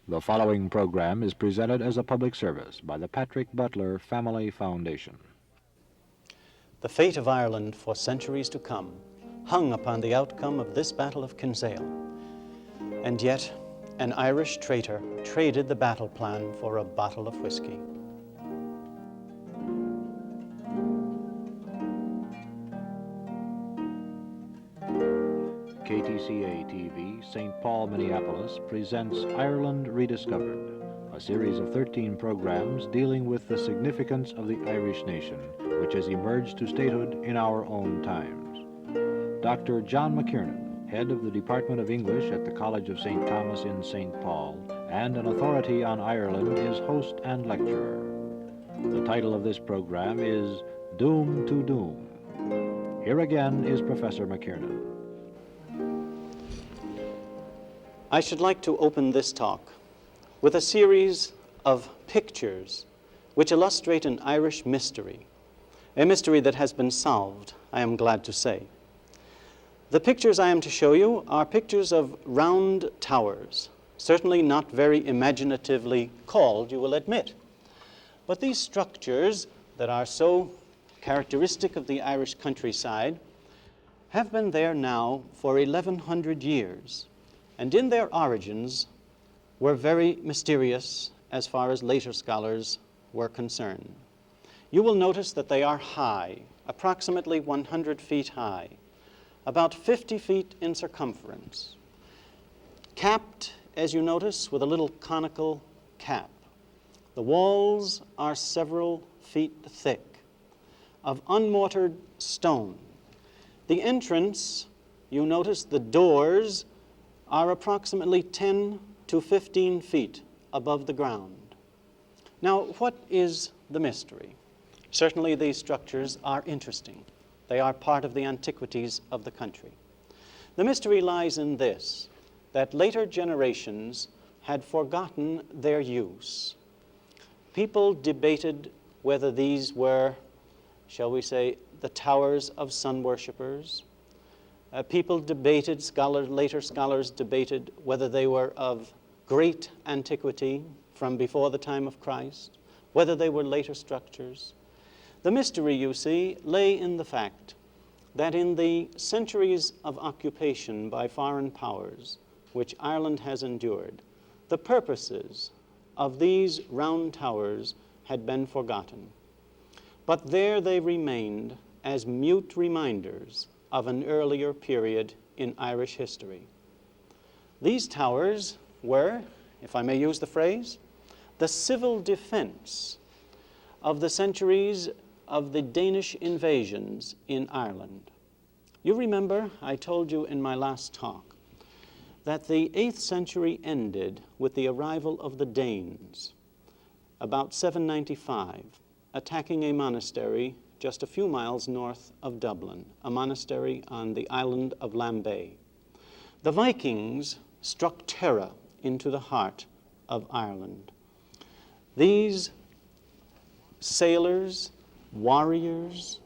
The following program is presented as a public service by the Patrick Butler Family Foundation. The fate of Ireland for centuries to come hung upon the outcome of this Battle of Kinsale. And yet, an Irish traitor traded the battle plan for a bottle of whiskey. KTCA TV, St. Paul, Minneapolis, presents Ireland Rediscovered, a series of 13 programs dealing with the significance of the Irish nation, which has emerged to statehood in our own times. Dr. John McKiernan, head of the Department of English at the College of St. Thomas in St. Paul, and an authority on Ireland, is host and lecturer. The title of this program is Doom to Doom. Here again is Professor McKiernan. I should like to open this talk with a series of pictures which illustrate an Irish mystery, a mystery that has been solved, I am glad to say. The pictures I am to show you are pictures of round towers, certainly not very imaginatively called, you will admit. But these structures that are so characteristic of the Irish countryside have been there now for 1,100 years. And in their origins were very mysterious as far as later scholars were concerned. You will notice that they are high, approximately 100 feet high, about 50 feet in circumference, capped, as you notice, with a little conical cap. The walls are several feet thick, of unmortared stone. The entrance, you notice the doors are approximately 10 to 15 feet above the ground. Now, what is the mystery? Certainly these structures are interesting. They are part of the antiquities of the country. The mystery lies in this, that later generations had forgotten their use. People debated whether these were, shall we say, the towers of sun worshippers. People debated, later scholars debated whether they were of great antiquity from before the time of Christ, whether they were later structures. The mystery, you see, lay in the fact that in the centuries of occupation by foreign powers, which Ireland has endured, the purposes of these round towers had been forgotten. But there they remained as mute reminders of an earlier period in Irish history. These towers were, if I may use the phrase, the civil defense of the centuries of the Danish invasions in Ireland. You remember, I told you in my last talk, that the 8th century ended with the arrival of the Danes, about 795, attacking a monastery just a few miles north of Dublin, a monastery on the island of Lambay. The Vikings struck terror into the heart of Ireland. These sailors, warriors,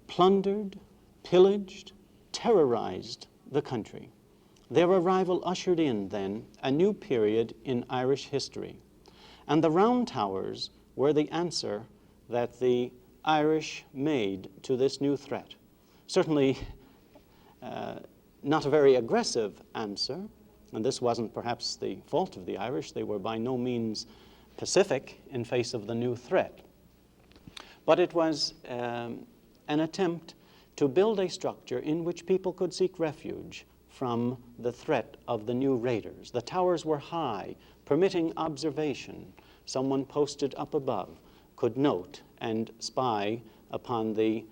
plundered, pillaged, terrorized the country. Their arrival ushered in, then, a new period in Irish history. And the round towers were the answer that the Irish made to this new threat. Certainly not a very aggressive answer, and this wasn't perhaps the fault of the Irish. They were by no means pacific in face of the new threat. But it was an attempt to build a structure in which people could seek refuge from the threat of the new raiders. The towers were high, permitting observation. Someone posted up above could note and spy upon the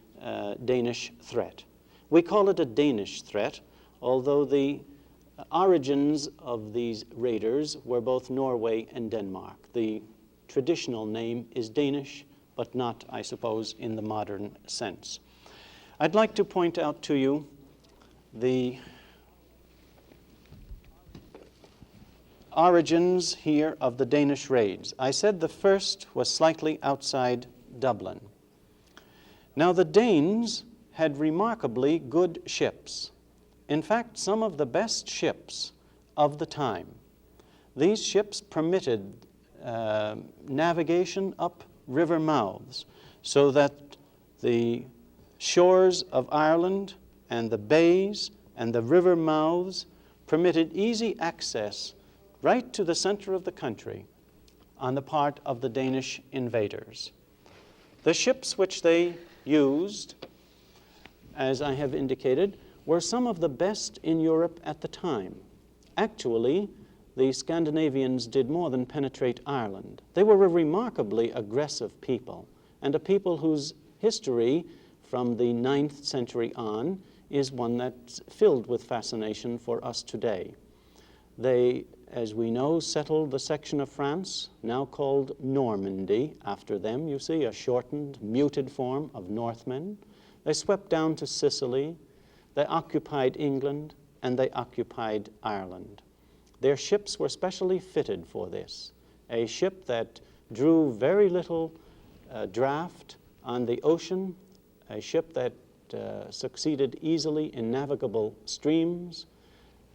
Danish threat. We call it a Danish threat, although the origins of these raiders were both Norway and Denmark. The traditional name is Danish, but not, I suppose, in the modern sense. I'd like to point out to you the origins here of the Danish raids. I said the first was slightly outside Dublin. Now, the Danes had remarkably good ships. In fact, some of the best ships of the time. these ships permitted navigation up river mouths so that the shores of Ireland and the bays and the river mouths permitted easy access right to the center of the country on the part of the Danish invaders. The ships which they used, as I have indicated, were some of the best in Europe at the time. Actually, the Scandinavians did more than penetrate Ireland. They were a remarkably aggressive people, and a people whose history from the 9th century on is one that's filled with fascination for us today. They, as we know, settled the section of France now called Normandy after them. You see, a shortened, muted form of Northmen. They swept down to Sicily. They occupied England, and they occupied Ireland. Their ships were specially fitted for this. A ship that drew very little draft on the ocean, a ship that succeeded easily in navigable streams,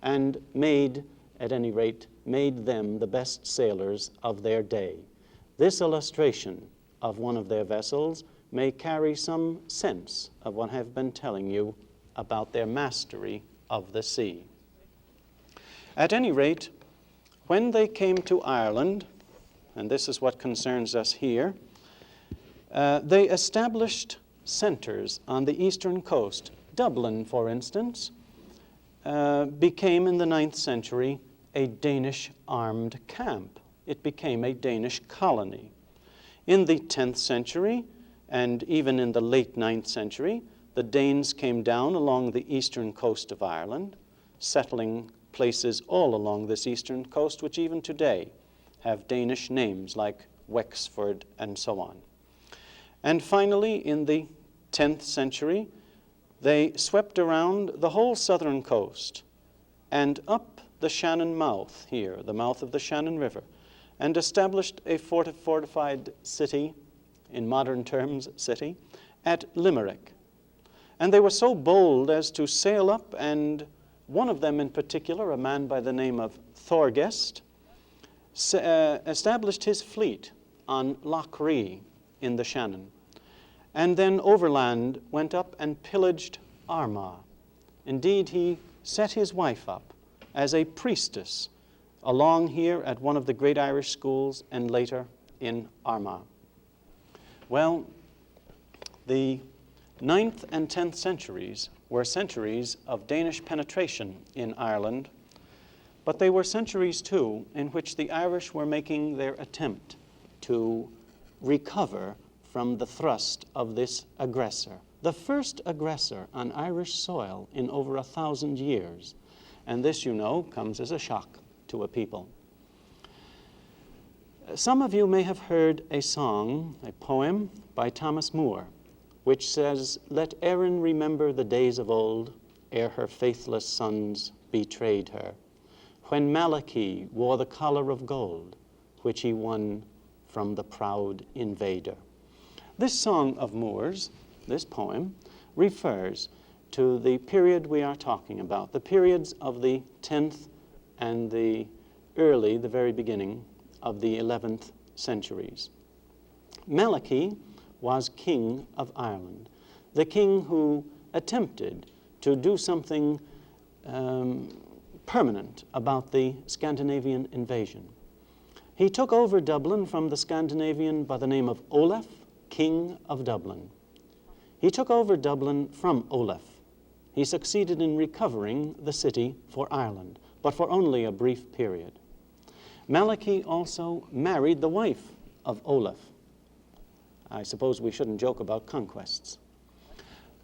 and made, at any rate, made them the best sailors of their day. This illustration of one of their vessels may carry some sense of what I have been telling you about their mastery of the sea. At any rate, when they came to Ireland, and this is what concerns us here, they established centers on the eastern coast. Dublin, for instance, became in the 9th century a Danish armed camp. It became a Danish colony. In the 10th century, and even in the late 9th century, the Danes came down along the eastern coast of Ireland, settling places all along this eastern coast, which even today have Danish names like Wexford and so on. And finally, in the 10th century, they swept around the whole southern coast and up the Shannon mouth here, the mouth of the Shannon River, and established a fortified city, in modern terms, city, at Limerick. And they were so bold as to sail up, and one of them in particular, a man by the name of Thorgest, established his fleet on Loch Ree in the Shannon, and then overland went up and pillaged Armagh. Indeed, he set his wife up as a priestess along here at one of the great Irish schools and later in Armagh. Well, the 9th and 10th centuries were centuries of Danish penetration in Ireland, but they were centuries, too, in which the Irish were making their attempt to recover from the thrust of this aggressor, the first aggressor on Irish soil in over 1,000 years. And this, you know, comes as a shock to a people. Some of you may have heard a song, a poem by Thomas Moore, which says, "Let Erin remember the days of old, ere her faithless sons betrayed her, when Malachy wore the collar of gold, which he won from the proud invader." This song of Moore's, this poem, refers to the period we are talking about, the periods of the 10th and the very beginning of the 11th centuries. Malachy was king of Ireland, the king who attempted to do something permanent about the Scandinavian invasion. He took over Dublin from the Scandinavian by the name of Olaf, king of Dublin. He took over Dublin from Olaf. He succeeded in recovering the city for Ireland, but for only a brief period. Malachy also married the wife of Olaf. I suppose we shouldn't joke about conquests.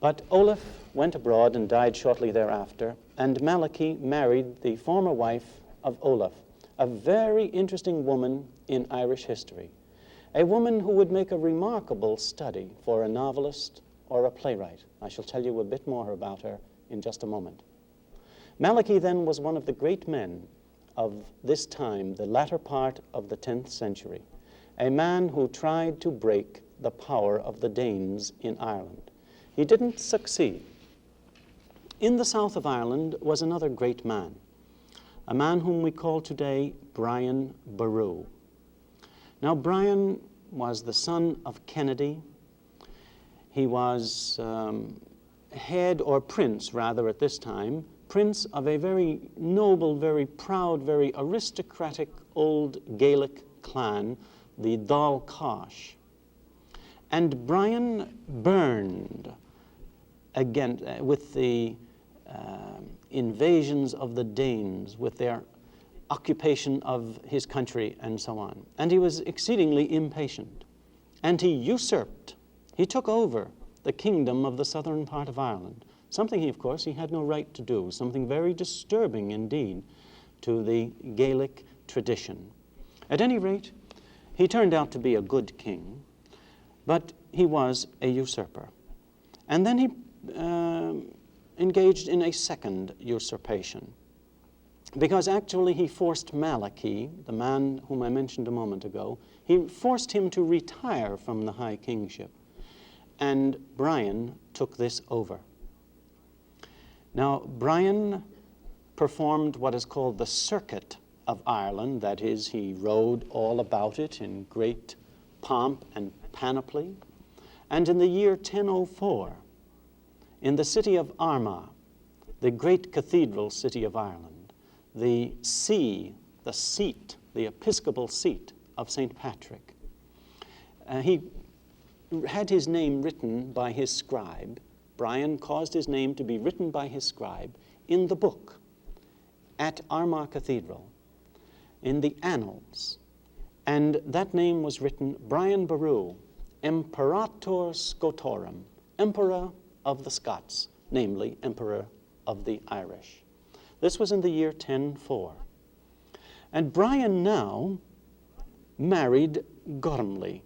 But Olaf went abroad and died shortly thereafter, and Malachy married the former wife of Olaf, a very interesting woman in Irish history, a woman who would make a remarkable study for a novelist or a playwright. I shall tell you a bit more about her in just a moment. Malachy then was one of the great men of this time, the latter part of the 10th century, a man who tried to break the power of the Danes in Ireland. He didn't succeed. In the south of Ireland was another great man, a man whom we call today Brian Boru. Now, Brian was the son of Kennedy. He was head, or prince rather at this time, prince of a very noble, very proud, very aristocratic old Gaelic clan, the Dal Cosh. And Brian burned again with the invasions of the Danes, with their occupation of his country and so on. And he was exceedingly impatient. And he usurped, he took over the kingdom of the southern part of Ireland, something he, of course, he had no right to do, something very disturbing indeed to the Gaelic tradition. At any rate, he turned out to be a good king, but he was a usurper. And then he engaged in a second usurpation, because actually he forced Malachy, the man whom I mentioned a moment ago, he forced him to retire from the high kingship, and Brian took this over. Now, Brian performed what is called the Circuit of Ireland. That is, he rode all about it in great pomp and panoply. And in the year 1004, in the city of Armagh, the great cathedral city of Ireland, the see, the seat, the episcopal seat of St. Patrick, he had his name written by his scribe. Brian caused his name to be written by his scribe in the book at Armagh Cathedral, in the Annals. And that name was written Brian Boru, Imperator Scotorum, Emperor of the Scots, namely Emperor of the Irish. This was in the year 1004. And Brian now married Gormley,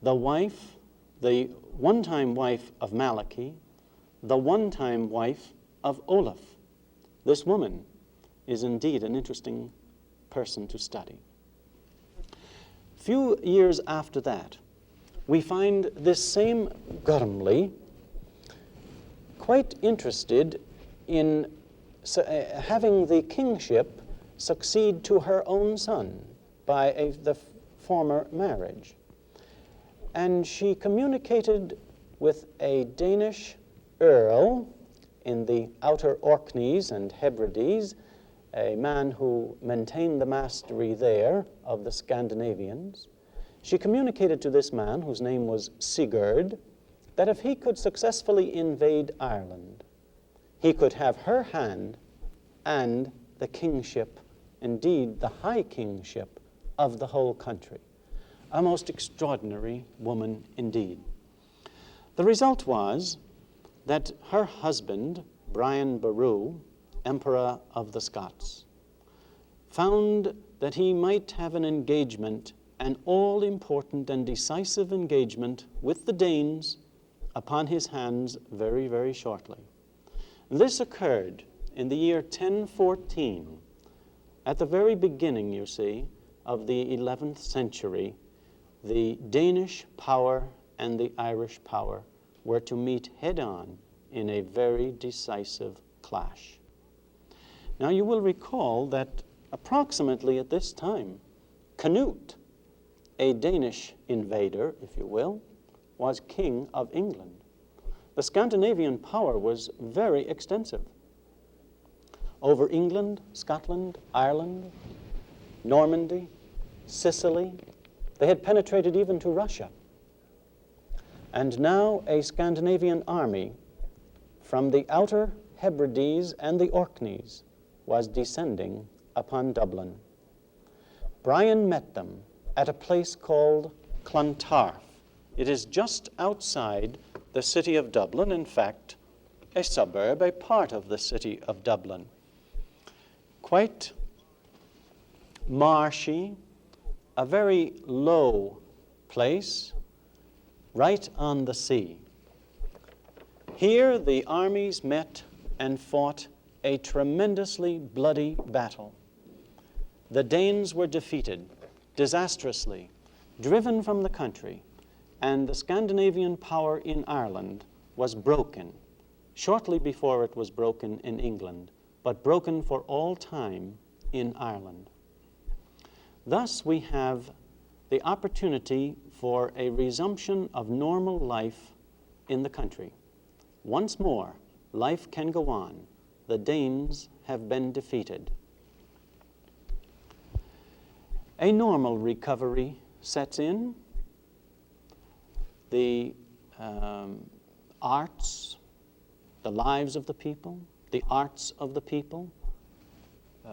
the wife, the one-time wife of Malachy, the one-time wife of Olaf. This woman is indeed an interesting person to study. Few years after that, we find this same Gormley quite interested in having the kingship succeed to her own son by the former marriage. And she communicated with a Danish earl in the outer Orkneys and Hebrides, a man who maintained the mastery there of the Scandinavians. She communicated to this man, whose name was Sigurd, that if he could successfully invade Ireland, he could have her hand and the kingship, indeed the high kingship of the whole country. A most extraordinary woman indeed. The result was that her husband, Brian Boru, Emperor of the Scots, found that he might have an engagement, an all-important and decisive engagement with the Danes upon his hands very, very shortly. This occurred in the year 1014, at the very beginning, you see, of the 11th century. The Danish power and the Irish power were to meet head-on in a very decisive clash. Now, you will recall that approximately at this time, Canute, a Danish invader, if you will, was king of England. The Scandinavian power was very extensive. Over England, Scotland, Ireland, Normandy, Sicily. They had penetrated even to Russia. And now a Scandinavian army from the outer Hebrides and the Orkneys was descending upon Dublin. Brian met them at a place called Clontarf. It is just outside the city of Dublin, in fact, a suburb, a part of the city of Dublin. Quite marshy, a very low place, right on the sea. Here the armies met and fought a tremendously bloody battle. The Danes were defeated disastrously, driven from the country, and the Scandinavian power in Ireland was broken shortly before it was broken in England, but broken for all time in Ireland. Thus, we have the opportunity for a resumption of normal life in the country. Once more, life can go on. The Danes have been defeated. A normal recovery sets in. The arts, the lives of the people, the arts of the people,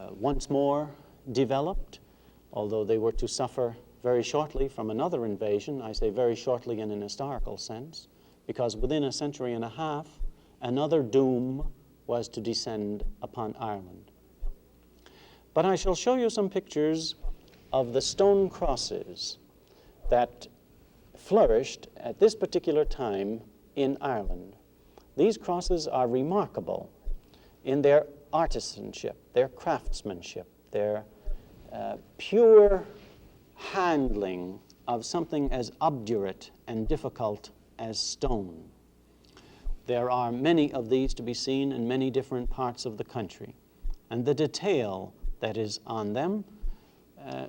once more developed, although they were to suffer very shortly from another invasion. I say very shortly in an historical sense, because within a century and a half, another doom was to descend upon Ireland. But I shall show you some pictures of the stone crosses that flourished at this particular time in Ireland. These crosses are remarkable in their artisanship, their craftsmanship, their pure handling of something as obdurate and difficult as stone. There are many of these to be seen in many different parts of the country, and the detail that is on them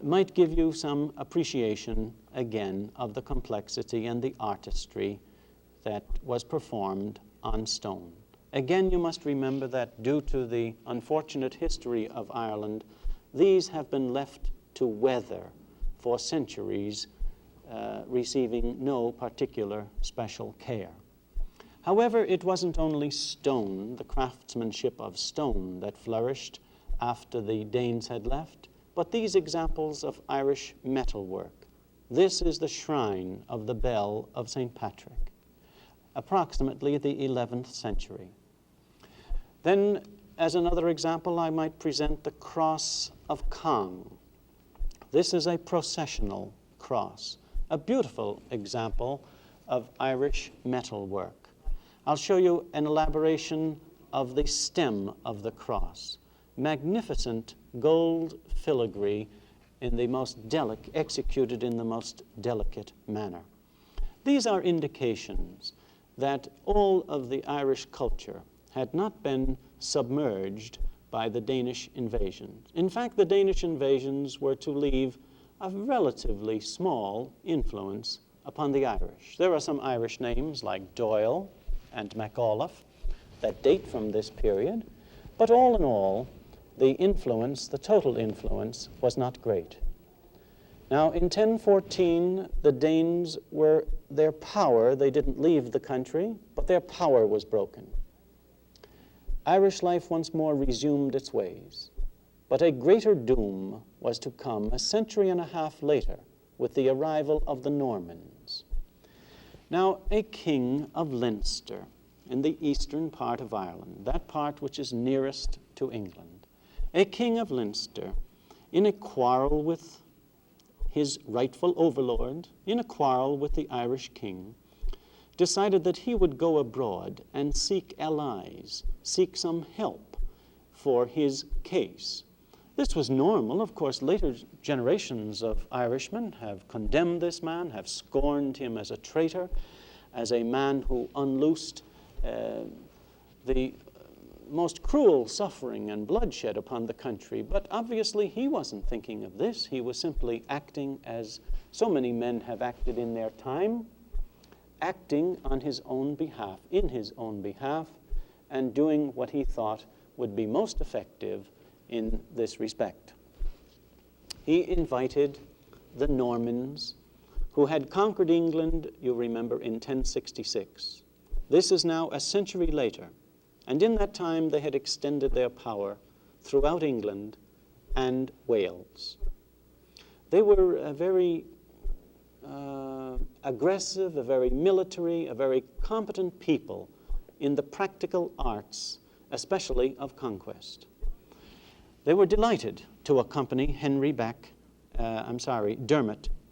might give you some appreciation, again, of the complexity and the artistry that was performed on stone. Again, you must remember that due to the unfortunate history of Ireland, these have been left to weather for centuries, receiving no particular special care. However, it wasn't only stone, the craftsmanship of stone, that flourished after the Danes had left, but these examples of Irish metalwork. This is the shrine of the bell of St. Patrick, approximately the 11th century. Then, as another example, I might present the cross of Cong. This is a processional cross, a beautiful example of Irish metalwork. I'll show you an elaboration of the stem of the cross. Magnificent gold filigree executed in the most delicate manner. These are indications that all of the Irish culture had not been submerged by the Danish invasions. In fact, the Danish invasions were to leave a relatively small influence upon the Irish. There are some Irish names like Doyle and MacAuliffe that date from this period, but all in all, the influence, the total influence, was not great. Now, in 1014, the Danes their power, they didn't leave the country, but their power was broken. Irish life once more resumed its ways, but a greater doom was to come a century and a half later with the arrival of the Normans. Now, a king of Leinster in the eastern part of Ireland, that part which is nearest to England, a king of Leinster, in a quarrel with his rightful overlord, in a quarrel with the Irish king, decided that he would go abroad and seek allies, seek some help for his case. This was normal. Of course, later generations of Irishmen have condemned this man, have scorned him as a traitor, as a man who unloosed the most cruel suffering and bloodshed upon the country. But obviously he wasn't thinking of this. He was simply acting as so many men have acted in their time, acting on his own behalf, in his own behalf, and doing what he thought would be most effective in this respect. He invited the Normans, who had conquered England, you remember, in 1066. This is now a century later, and in that time they had extended their power throughout England and Wales. They were a very aggressive, a very military, a very competent people in the practical arts, especially of conquest. They were delighted to accompany Dermot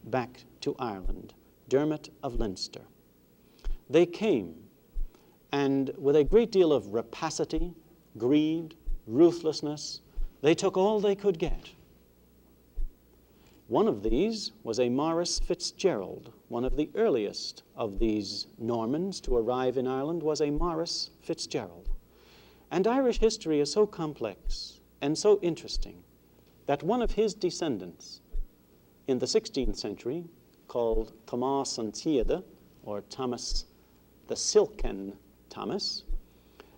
back to Ireland, Dermot of Leinster. They came, and with a great deal of rapacity, greed, ruthlessness, they took all they could get. One of these was a Maurice Fitzgerald. One of the earliest of these Normans to arrive in Ireland was a Maurice Fitzgerald. And Irish history is so complex and so interesting that one of his descendants in the 16th century, called Thomas an Tiede, or Thomas the Silken Thomas,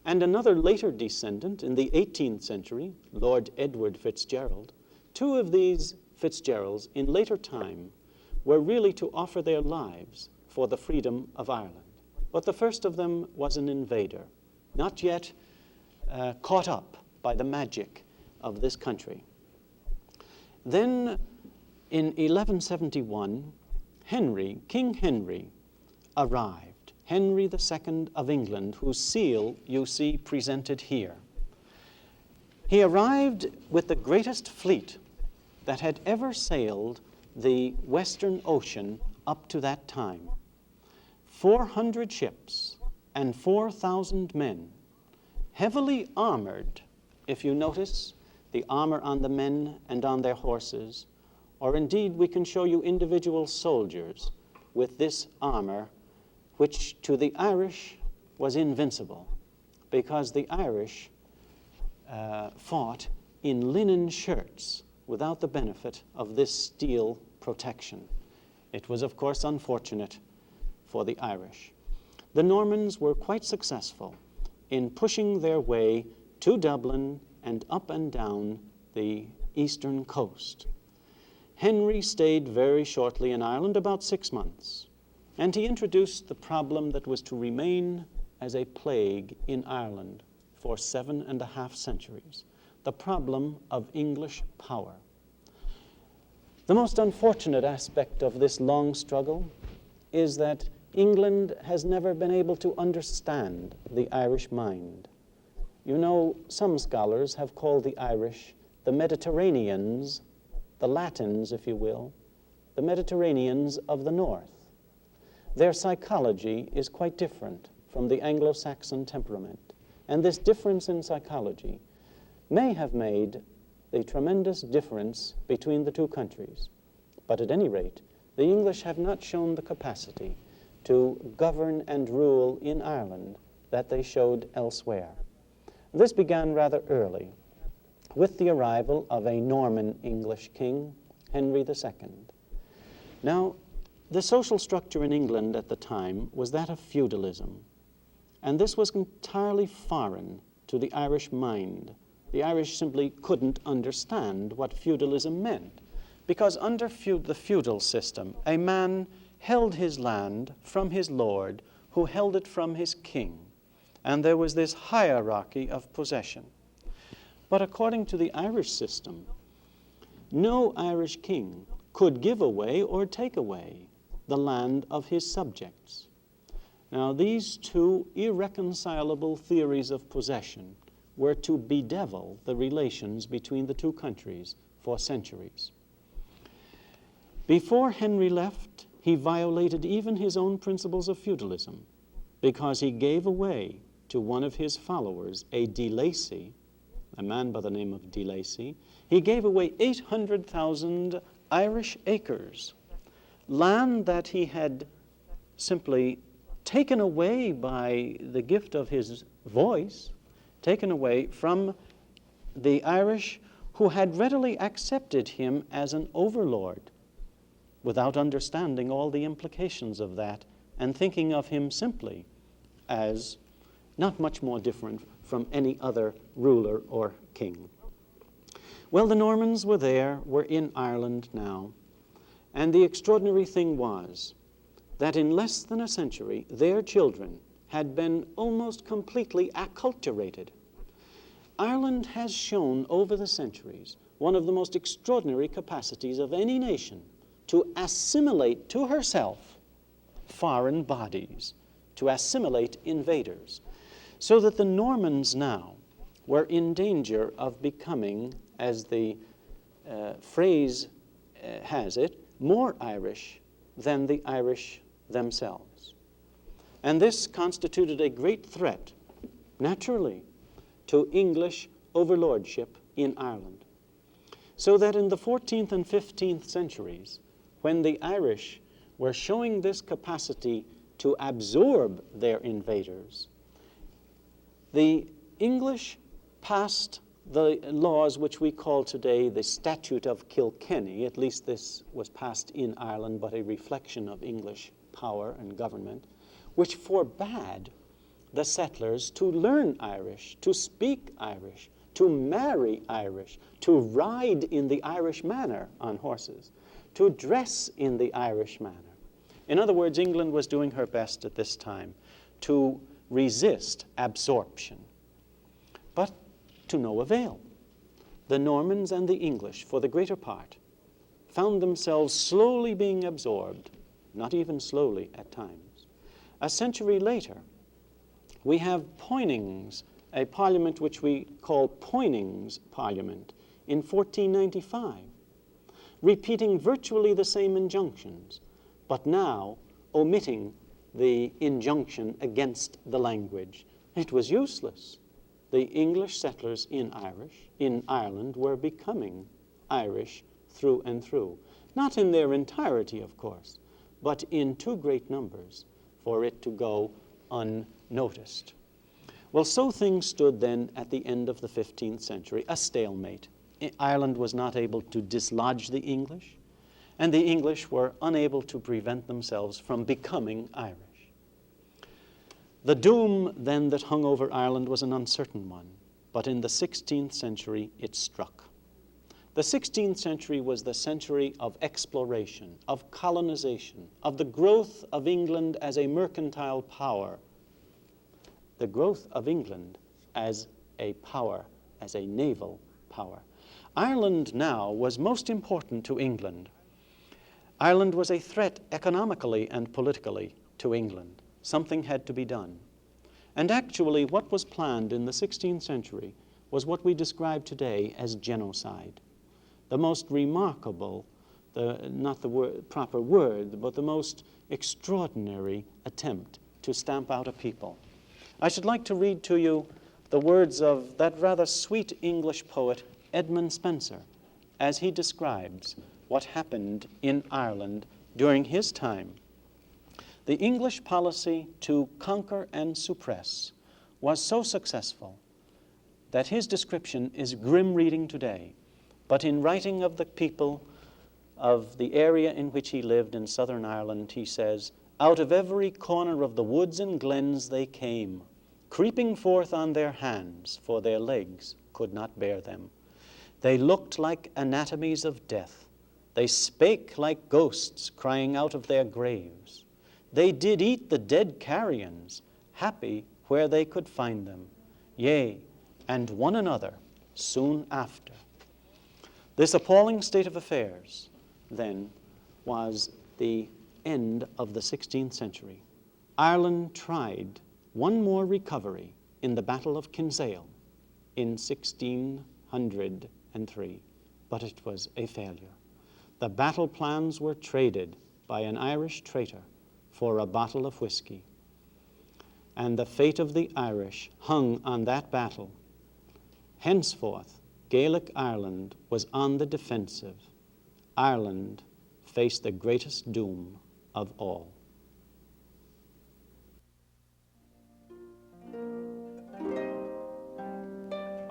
and another later descendant in the 18th century, Lord Edward Fitzgerald, two of these Fitzgeralds in later time were really to offer their lives for the freedom of Ireland. But the first of them was an invader, not yet caught up by the magic of this country. Then in 1171, King Henry arrived, Henry II of England, whose seal you see presented here. He arrived with the greatest fleet that had ever sailed the Western Ocean up to that time. 400 ships and 4,000 men, heavily armored, if you notice the armor on the men and on their horses, or indeed we can show you individual soldiers with this armor, which to the Irish was invincible, because the Irish fought in linen shirts without the benefit of this steel protection. It was, of course, unfortunate for the Irish. The Normans were quite successful in pushing their way to Dublin and up and down the eastern coast. Henry stayed very shortly in Ireland, about 6 months, and he introduced the problem that was to remain as a plague in Ireland for 7.5 centuries, the problem of English power. The most unfortunate aspect of this long struggle is that England has never been able to understand the Irish mind. You know, some scholars have called the Irish the Mediterraneans, the Latins, if you will, the Mediterraneans of the North. Their psychology is quite different from the Anglo-Saxon temperament, and this difference in psychology may have made a tremendous difference between the two countries. But at any rate, the English have not shown the capacity to govern and rule in Ireland that they showed elsewhere. This began rather early, with the arrival of a Norman English king, Henry II. Now, the social structure in England at the time was that of feudalism, and this was entirely foreign to the Irish mind. The Irish simply couldn't understand what feudalism meant, because under the feudal system, a man held his land from his lord, who held it from his king, and there was this hierarchy of possession. But according to the Irish system, no Irish king could give away or take away the land of his subjects. Now, these two irreconcilable theories of possession were to bedevil the relations between the two countries for centuries. Before Henry left, he violated even his own principles of feudalism, because he gave away to one of his followers, a de Lacy, a man by the name of de Lacy, he gave away 800,000 Irish acres, land that he had simply taken away by the gift of his voice, taken away from the Irish who had readily accepted him as an overlord without understanding all the implications of that and thinking of him simply as not much more different from any other ruler or king. Well, the Normans were there, were in Ireland now, and the extraordinary thing was that in less than a century, their children had been almost completely acculturated. Ireland has shown over the centuries one of the most extraordinary capacities of any nation to assimilate to herself foreign bodies, to assimilate invaders, so that the Normans now were in danger of becoming, as the phrase has it, more Irish than the Irish themselves. And this constituted a great threat, naturally, to English overlordship in Ireland. So that in the 14th and 15th centuries, when the Irish were showing this capacity to absorb their invaders, the English passed the laws which we call today the Statute of Kilkenny, at least this was passed in Ireland, but a reflection of English power and government, which forbade the settlers to learn Irish, to speak Irish, to marry Irish, to ride in the Irish manner on horses, to dress in the Irish manner. In other words, England was doing her best at this time to resist absorption, but to no avail. The Normans and the English, for the greater part, found themselves slowly being absorbed, not even slowly at times. A century later, we have Poynings, a parliament which we call Poynings Parliament in 1495, repeating virtually the same injunctions, but now omitting the injunction against the language. It was useless. The English settlers in Ireland were becoming Irish through and through. Not in their entirety, of course, but in too great numbers for it to go unnoticed. Well, so things stood then at the end of the 15th century, a stalemate. Ireland was not able to dislodge the English, and the English were unable to prevent themselves from becoming Irish. The doom then that hung over Ireland was an uncertain one, but in the 16th century it struck. The 16th century was the century of exploration, of colonization, of the growth of England as a mercantile power, the growth of England as a power, as a naval power. Ireland now was most important to England. Ireland was a threat economically and politically to England. Something had to be done. And actually, what was planned in the 16th century was what we describe today as genocide. The most remarkable, not the proper word, but the most extraordinary attempt to stamp out a people. I should like to read to you the words of that rather sweet English poet, Edmund Spenser, as he describes what happened in Ireland during his time. The English policy to conquer and suppress was so successful that his description is grim reading today. But in writing of the people of the area in which he lived in southern Ireland, he says, "Out of every corner of the woods and glens they came, creeping forth on their hands, for their legs could not bear them. They looked like anatomies of death. They spake like ghosts crying out of their graves. They did eat the dead carrions, happy where they could find them, yea, and one another soon after." This appalling state of affairs, then, was the end of the 16th century. Ireland tried one more recovery in the Battle of Kinsale in 1603, but it was a failure. The battle plans were traded by an Irish traitor for a bottle of whiskey, and the fate of the Irish hung on that battle. Henceforth, Gaelic Ireland was on the defensive. Ireland faced the greatest doom of all.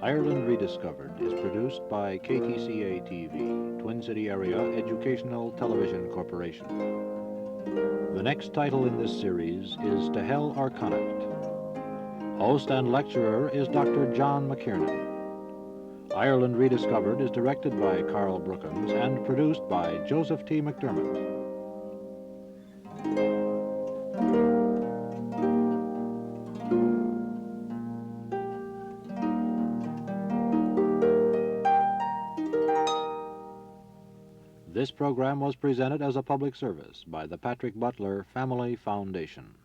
Ireland Rediscovered is produced by KTCA TV, Twin City Area Educational Television Corporation. The next title in this series is To Hell or Connacht. Host and lecturer is Dr. John McKiernan. Ireland Rediscovered is directed by Carl Brookins and produced by Joseph T. McDermott. This program was presented as a public service by the Patrick Butler Family Foundation.